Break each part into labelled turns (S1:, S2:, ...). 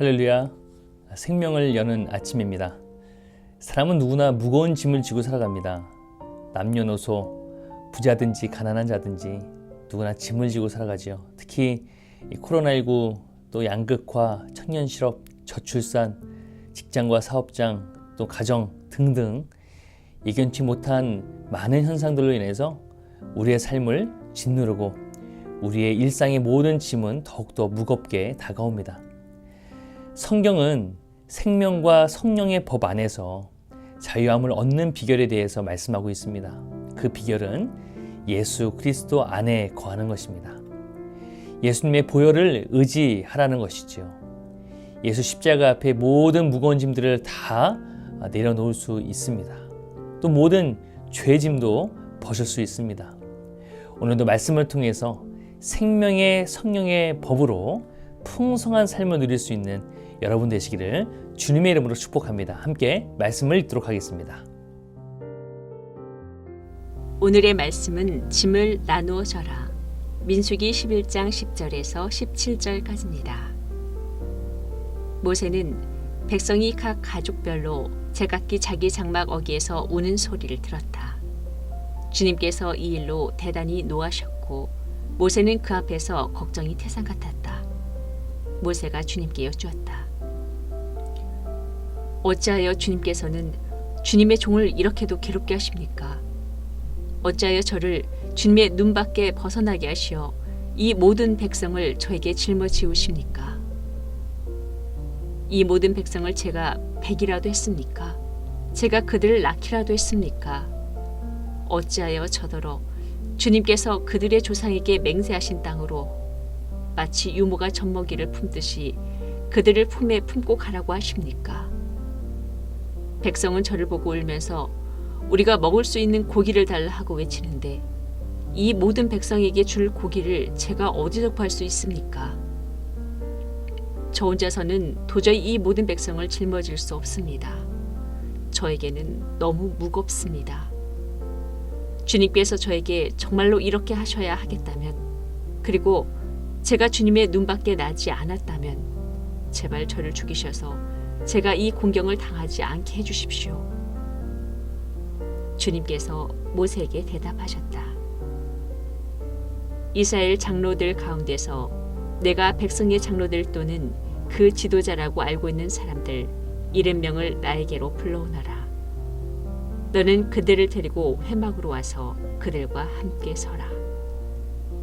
S1: 할렐루야, 생명을 여는 아침입니다. 사람은 누구나 무거운 짐을 지고 살아갑니다. 남녀노소, 부자든지 가난한 자든지 누구나 짐을 지고 살아가지요. 특히 코로나19, 또 양극화, 청년 실업, 저출산, 직장과 사업장, 또 가정 등등 예견치 못한 많은 현상들로 인해서 우리의 삶을 짓누르고 우리의 일상의 모든 짐은 더욱더 무겁게 다가옵니다. 성경은 생명과 성령의 법 안에서 자유함을 얻는 비결에 대해서 말씀하고 있습니다. 그 비결은 예수 그리스도 안에 거하는 것입니다. 예수님의 보혈을 의지하라는 것이죠. 예수 십자가 앞에 모든 무거운 짐들을 다 내려놓을 수 있습니다. 또 모든 죄짐도 벗을 수 있습니다. 오늘도 말씀을 통해서 생명의 성령의 법으로 풍성한 삶을 누릴 수 있는 여러분 되시기를 주님의 이름으로 축복합니다. 함께 말씀을 읽도록 하겠습니다.
S2: 오늘의 말씀은 짐을 나누어 져라. 민수기 11장 10절에서 17절까지입니다. 모세는 백성이 각 가족별로 제각기 자기 장막 어귀에서 우는 소리를 들었다. 주님께서 이 일로 대단히 노하셨고 모세는 그 앞에서 걱정이 태산 같았다. 모세가 주님께 여쭈었다. 어찌하여 주님께서는 주님의 종을 이렇게도 괴롭게 하십니까? 어찌하여 저를 주님의 눈밖에 벗어나게 하시어 이 모든 백성을 저에게 짊어지우십니까? 이 모든 백성을 제가 백이라도 했습니까? 제가 그들을 낳기라도 했습니까? 어찌하여 저더러 주님께서 그들의 조상에게 맹세하신 땅으로 마치 유모가 젖먹이를 품듯이 그들을 품에 품고 가라고 하십니까? 백성은 저를 보고 울면서 우리가 먹을 수 있는 고기를 달라 하고 외치는데 이 모든 백성에게 줄 고기를 제가 어디서 구할 수 있습니까? 저 혼자서는 도저히 이 모든 백성을 짊어질 수 없습니다. 저에게는 너무 무겁습니다. 주님께서 저에게 정말로 이렇게 하셔야 하겠다면, 그리고 제가 주님의 눈밖에 나지 않았다면 제발 저를 죽이셔서 제가 이 공경을 당하지 않게 해주십시오. 주님께서 모세에게 대답하셨다. 이스라엘 장로들 가운데서 내가 백성의 장로들 또는 그 지도자라고 알고 있는 사람들 70명을 나에게로 불러오너라. 너는 그들을 데리고 회막으로 와서 그들과 함께 서라.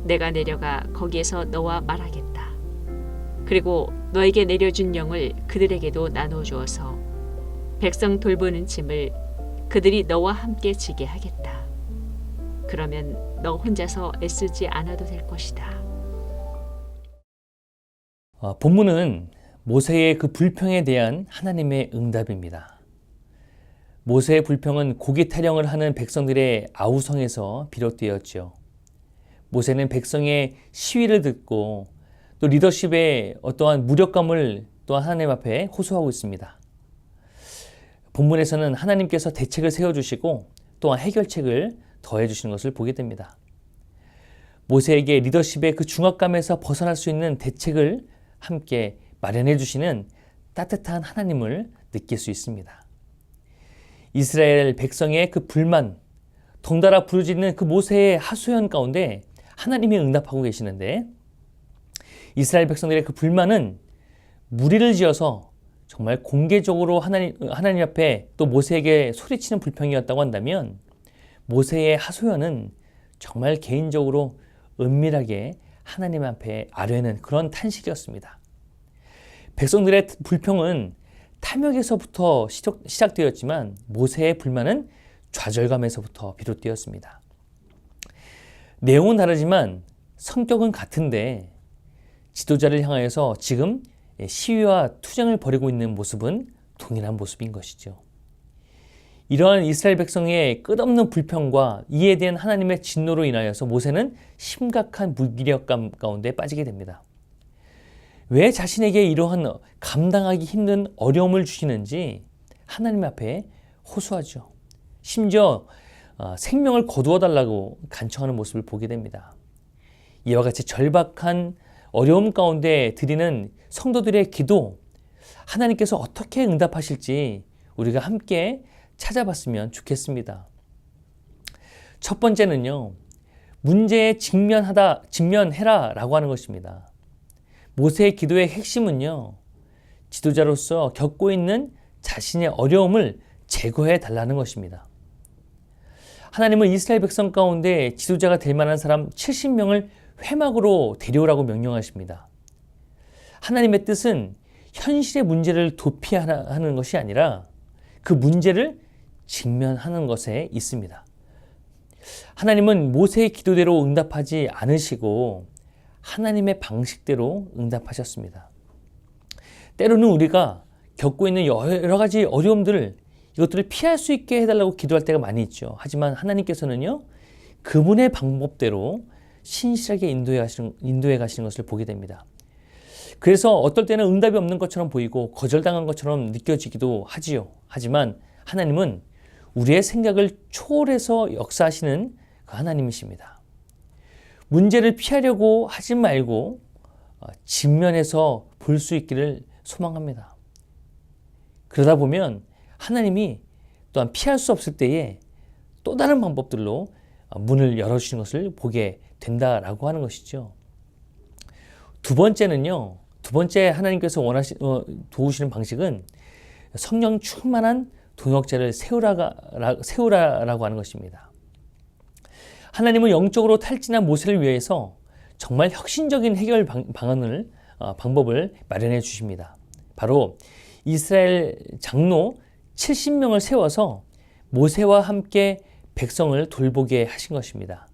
S2: 내가 내려가 거기에서 너와 말하겠다. 그리고 너에게 내려준 영을 그들에게도 나눠주어서 백성 돌보는 짐을 그들이 너와 함께 지게 하겠다. 그러면 너 혼자서 애쓰지 않아도 될 것이다.
S1: 본문은 모세의 그 불평에 대한 하나님의 응답입니다. 모세의 불평은 고기 타령을 하는 백성들의 아우성에서 비롯되었죠. 모세는 백성의 시위를 듣고 또 리더십의 어떠한 무력감을 또한 하나님 앞에 호소하고 있습니다. 본문에서는 하나님께서 대책을 세워주시고 또한 해결책을 더해주시는 것을 보게 됩니다. 모세에게 리더십의 그 중압감에서 벗어날 수 있는 대책을 함께 마련해 주시는 따뜻한 하나님을 느낄 수 있습니다. 이스라엘 백성의 그 불만, 덩달아 부르짖는 그 모세의 하소연 가운데 하나님이 응답하고 계시는데, 이스라엘 백성들의 그 불만은 무리를 지어서 정말 공개적으로 하나님 앞에 또 모세에게 소리치는 불평이었다고 한다면, 모세의 하소연은 정말 개인적으로 은밀하게 하나님 앞에 아뢰는 그런 탄식이었습니다. 백성들의 불평은 탐욕에서부터 시작되었지만 모세의 불만은 좌절감에서부터 비롯되었습니다. 내용은 다르지만 성격은 같은데 지도자를 향하여서 지금 시위와 투쟁을 벌이고 있는 모습은 동일한 모습인 것이죠. 이러한 이스라엘 백성의 끝없는 불평과 이에 대한 하나님의 진노로 인하여서 모세는 심각한 무기력감 가운데 빠지게 됩니다. 왜 자신에게 이러한 감당하기 힘든 어려움을 주시는지 하나님 앞에 호소하죠. 심지어 생명을 거두어 달라고 간청하는 모습을 보게 됩니다. 이와 같이 절박한 어려움 가운데 드리는 성도들의 기도, 하나님께서 어떻게 응답하실지 우리가 함께 찾아봤으면 좋겠습니다. 첫 번째는요, 문제에 직면해라 라고 하는 것입니다. 모세의 기도의 핵심은요, 지도자로서 겪고 있는 자신의 어려움을 제거해 달라는 것입니다. 하나님은 이스라엘 백성 가운데 지도자가 될 만한 사람 70명을 회막으로 데려오라고 명령하십니다. 하나님의 뜻은 현실의 문제를 도피하는 것이 아니라 그 문제를 직면하는 것에 있습니다. 하나님은 모세의 기도대로 응답하지 않으시고 하나님의 방식대로 응답하셨습니다. 때로는 우리가 겪고 있는 여러 가지 어려움들을 이것들을 피할 수 있게 해달라고 기도할 때가 많이 있죠. 하지만 하나님께서는요, 그분의 방법대로 신실하게 인도해 가시는 것을 보게 됩니다. 그래서 어떨 때는 응답이 없는 것처럼 보이고 거절당한 것처럼 느껴지기도 하지요. 하지만 하나님은 우리의 생각을 초월해서 역사하시는 그 하나님이십니다. 문제를 피하려고 하지 말고 직면해서 볼 수 있기를 소망합니다. 그러다 보면 하나님이 또한 피할 수 없을 때에 또 다른 방법들로 문을 열어주시는 것을 보게 된다라고 하는 것이죠. 두 번째 하나님께서 도우시는 방식은 성령 충만한 동역자를 세우라라고 하는 것입니다. 하나님은 영적으로 탈진한 모세를 위해서 정말 혁신적인 해결 방법을 마련해 주십니다. 바로 이스라엘 장로 70명을 세워서 모세와 함께 백성을 돌보게 하신 것입니다.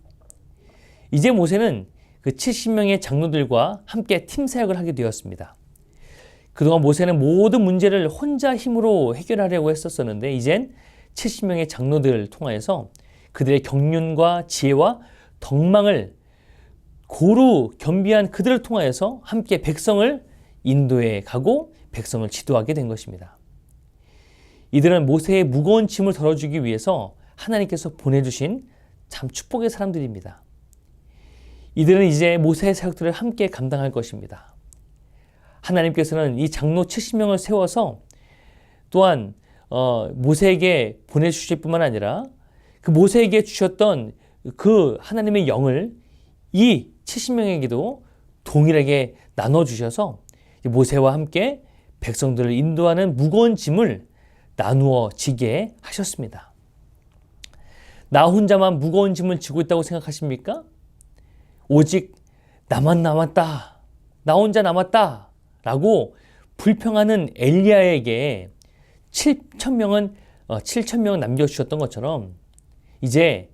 S1: 이제 모세는 그 70명의 장로들과 함께 팀 사역을 하게 되었습니다. 그동안 모세는 모든 문제를 혼자 힘으로 해결하려고 했었는데 이젠 70명의 장로들을 통하여서 그들의 경륜과 지혜와 덕망을 고루 겸비한 그들을 통하여서 함께 백성을 인도해 가고 백성을 지도하게 된 것입니다. 이들은 모세의 무거운 짐을 덜어주기 위해서 하나님께서 보내주신 참 축복의 사람들입니다. 이들은 이제 모세의 사역들을 함께 감당할 것입니다. 하나님께서는 이 장로 70명을 세워서 또한 모세에게 보내주실 뿐만 아니라 그 모세에게 주셨던 그 하나님의 영을 이 70명에게도 동일하게 나눠주셔서 모세와 함께 백성들을 인도하는 무거운 짐을 나누어 지게 하셨습니다. 나 혼자만 무거운 짐을 지고 있다고 생각하십니까? 오직 나만 남았다, 나 혼자 남았다 라고 불평하는 엘리야에게 7,000명은 남겨주셨던 것처럼 이제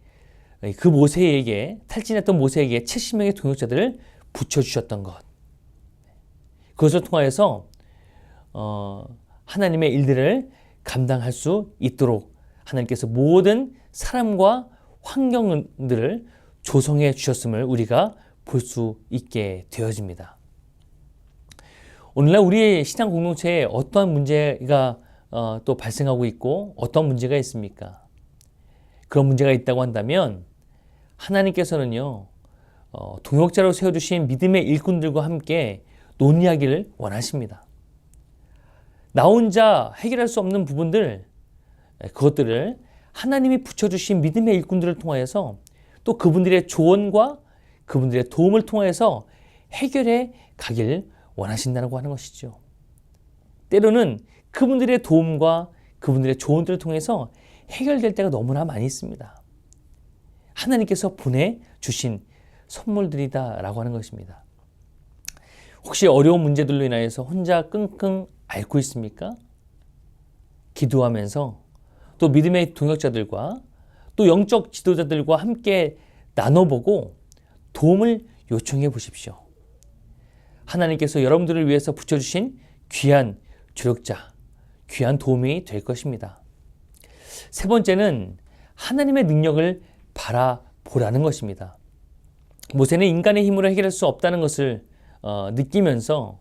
S1: 그 모세에게, 탈진했던 모세에게 70명의 동역자들을 붙여주셨던 것, 그것을 통하여서 하나님의 일들을 감당할 수 있도록 하나님께서 모든 사람과 환경들을 조성해 주셨음을 우리가 볼 수 있게 되어집니다. 오늘날 우리의 신앙 공동체에 어떠한 문제가 또 발생하고 있고 어떤 문제가 있습니까? 그런 문제가 있다고 한다면 하나님께서는요, 동역자로 세워주신 믿음의 일꾼들과 함께 논의하기를 원하십니다. 나 혼자 해결할 수 없는 부분들, 그것들을 하나님이 붙여주신 믿음의 일꾼들을 통하여서 또 그분들의 조언과 그분들의 도움을 통해서 해결해 가길 원하신다고 하는 것이죠. 때로는 그분들의 도움과 그분들의 조언들을 통해서 해결될 때가 너무나 많이 있습니다. 하나님께서 보내주신 선물들이다라고 하는 것입니다. 혹시 어려운 문제들로 인하여서 혼자 끙끙 앓고 있습니까? 기도하면서 또 믿음의 동역자들과 또 영적 지도자들과 함께 나눠보고 도움을 요청해 보십시오. 하나님께서 여러분들을 위해서 붙여주신 귀한 조력자, 귀한 도움이 될 것입니다. 세 번째는 하나님의 능력을 바라보라는 것입니다. 모세는 인간의 힘으로 해결할 수 없다는 것을 느끼면서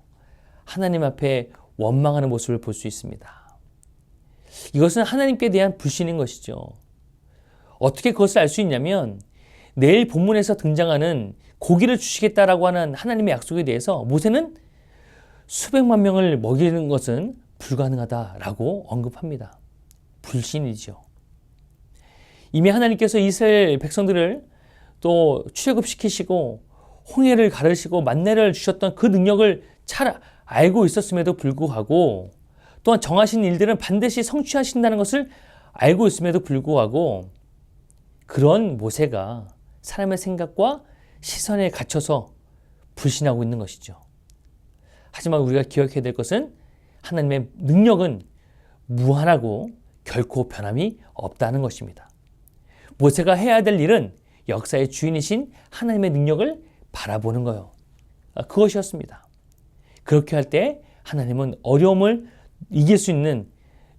S1: 하나님 앞에 원망하는 모습을 볼 수 있습니다. 이것은 하나님께 대한 불신인 것이죠. 어떻게 그것을 알 수 있냐면 내일 본문에서 등장하는 고기를 주시겠다라고 하는 하나님의 약속에 대해서 모세는 수백만 명을 먹이는 것은 불가능하다라고 언급합니다. 불신이죠. 이미 하나님께서 이스라엘 백성들을 또 출애굽시키시고 홍해를 가르시고 만나를 주셨던 그 능력을 잘 알고 있었음에도 불구하고, 또한 정하신 일들은 반드시 성취하신다는 것을 알고 있음에도 불구하고, 그런 모세가 사람의 생각과 시선에 갇혀서 불신하고 있는 것이죠. 하지만 우리가 기억해야 될 것은 하나님의 능력은 무한하고 결코 변함이 없다는 것입니다. 모세가 해야 될 일은 역사의 주인이신 하나님의 능력을 바라보는 거예요. 그것이었습니다. 그렇게 할 때 하나님은 어려움을 이길 수 있는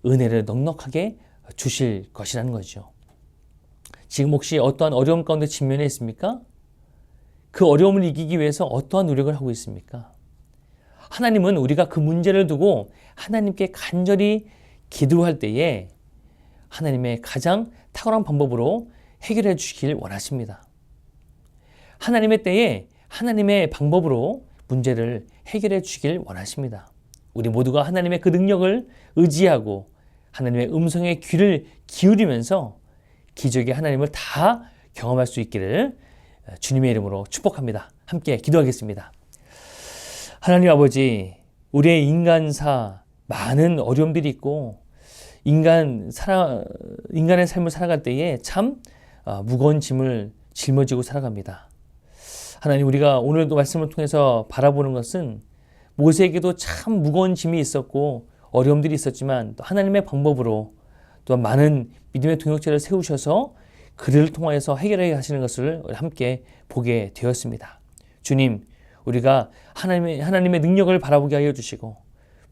S1: 은혜를 넉넉하게 주실 것이라는 거죠. 지금 혹시 어떠한 어려움 가운데 직면해 있습니까? 그 어려움을 이기기 위해서 어떠한 노력을 하고 있습니까? 하나님은 우리가 그 문제를 두고 하나님께 간절히 기도할 때에 하나님의 가장 탁월한 방법으로 해결해 주시길 원하십니다. 하나님의 때에 하나님의 방법으로 문제를 해결해 주시길 원하십니다. 우리 모두가 하나님의 그 능력을 의지하고 하나님의 음성에 귀를 기울이면서 기적의 하나님을 다 경험할 수 있기를 주님의 이름으로 축복합니다. 함께 기도하겠습니다. 하나님 아버지, 우리의 인간사 많은 어려움들이 있고 인간의 삶을 살아갈 때에 참 무거운 짐을 짊어지고 살아갑니다. 하나님, 우리가 오늘도 말씀을 통해서 바라보는 것은 모세에게도 참 무거운 짐이 있었고 어려움들이 있었지만 또 하나님의 방법으로 또 많은 믿음의 동역자를 세우셔서 그들을 통하여서 해결하게 하시는 것을 함께 보게 되었습니다. 주님, 우리가 하나님의 능력을 바라보게 하여 주시고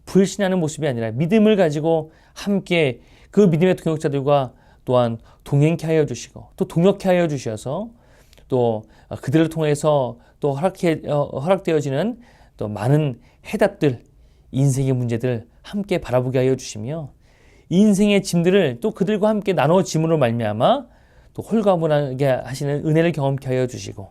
S1: 불신하는 모습이 아니라 믿음을 가지고 함께 그 믿음의 동역자들과 또한 동행케 하여 주시고 또 동역케 하여 주셔서 또 그들을 통해서 또 허락되어지는 또 많은 해답들, 인생의 문제들 함께 바라보게 하여 주시며 인생의 짐들을 또 그들과 함께 나눠 짐으로 말미암아 또 홀가분하게 하시는 은혜를 경험케 하여 주시고,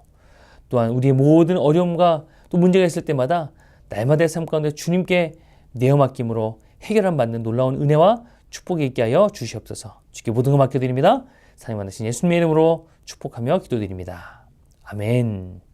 S1: 또한 우리의 모든 어려움과 또 문제가 있을 때마다 날마다의 삶 가운데 주님께 내어 맡김으로 해결함 받는 놀라운 은혜와 축복이 있게 하여 주시옵소서. 주께 모든 것 맡겨드립니다. 사랑받으신 예수님의 이름으로 축복하며 기도드립니다. 아멘.